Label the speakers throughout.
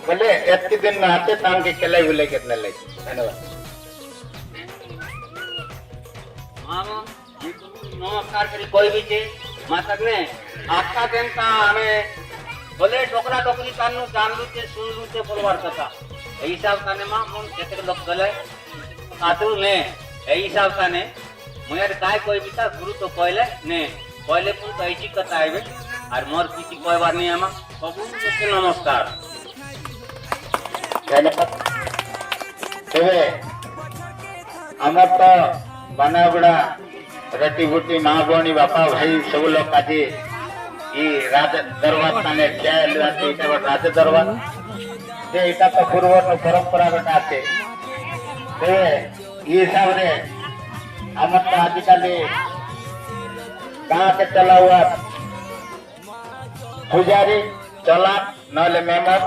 Speaker 1: बोले एक दिन में आते ताम के खेले बुले कितने लगे धन्यवाद
Speaker 2: मामा नमस्कार करी कोई भी चीज मातक ने आपका दिन का हमें बोले टोकरा टोकरी कानू जान लूते सुन लूते बोलवार कथा ए हिसाब का ने मां मन केते लोग गले साधु ने ए हिसाब का ने मुयार काय कोई बिता गुरु तो पहले पुन कैची कथा आइबे और मोर किसी कोई बार नहीं आमा सबू के नमस्कार
Speaker 1: तेरे अमर तो बना बड़ा रटी बुटी माँ बोनी बापा भाई सब लोग काजी ये राज दरबार ताने क्या लाते इटा बट राज दरबार जे इटा तो पूर्वर न परंपरा बताते ते ये सब रे अमर तो आजकल कहाँ के चला हुआ पुजारी चला नले मेमर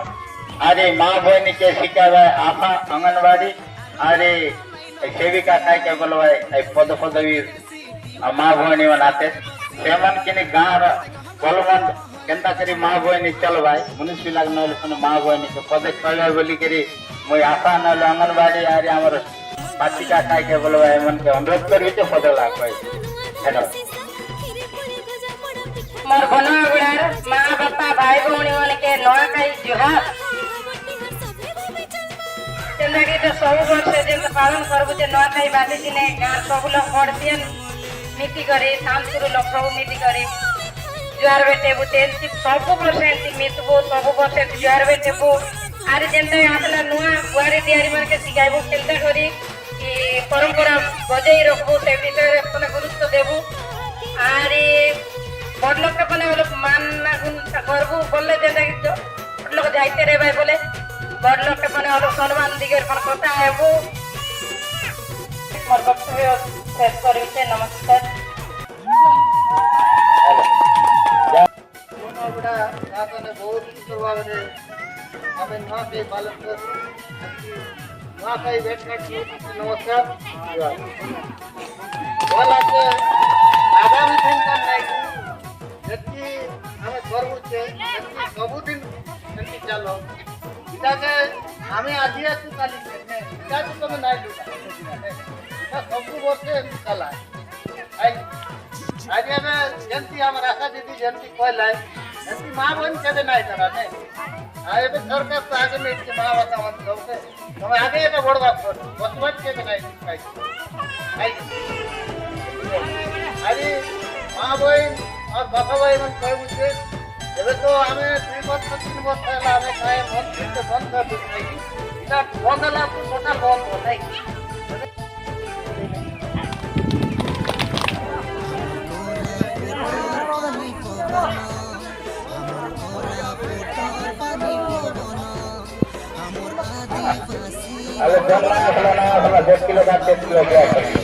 Speaker 1: अरे माँ बहनी के शिकावा आफा आंगनवाड़ी अरे सेविका काय के बोलवाए पद पदवी माँ बहनी बनाते सेमन किनी गाँव बलवन केंता करी माँ बहनी चलवाए मुनिसिपल लाग नले कोन माँ बहनी के पद कहले बोली करी मोय आफा नले आंगनवाड़ी अरे हमर पाटिका काय के बोलवाए मन के अनुरोध करबी तो पद लाग पाए हेलो
Speaker 3: मोर बनवागुड़ार माँ बापा भाई भौणी मन के नवा कई जुहार जेंदागी तो सब वर्ष जेन पालन करबु जे नवा कई बादी दिने गार सब लोग पड़तियन नीति करी सांसुरु लोग सब नीति करी जुहार बेटे बुते सब वर्ष एंती मितबो सब वर्ष जुहार बेटे बो आरे जेंदा आतला नुआ बुआरी दियारी मन के सिखाइबो केंता करी कि परंपरा बजाई रखबो से विषय अपने गुरुत्व देबो आरे बड़ लोग के बने लोग मान ना गुण करबो बोले जेंदा कि बड़ लोग जाइते रे भाई बोले बड़ लोग के बने लोग सम्मान दिगर पण कथा है वो मोर वक्तव्य शेष करी से नमस्कार
Speaker 4: बड़ा साधन बहुत सुंदर रे हमें ना के पालन कर ना कई बैठ कर नमस्कार बोला के आगामी दिन का नहीं जति हमें गर्व छे जति सब दिन जति चलो इटा के हमें आज या तू काली ने इटा तो तुम्हें नहीं लूटा इटा सब वर्षे चला आई आज हमें जंती हम राखा दीदी जंती कोई लाई जंती मां बहन के नहीं करा ने आए पे सरकार तो आगे में के मां बता मत सब के हम आगे ये बड़ बात कर बचपन के नहीं खाई आई अरे मां बहन और बाबा भाई मन कोई मुझे जब तो हमें 3 वर्ष 3 वर्ष पहले हमें खाए बहुत दिन से बंद कर दी थी इधर बंद ला तो छोटा बंद होता है
Speaker 1: अरे 10 किलो का 10 किलो क्या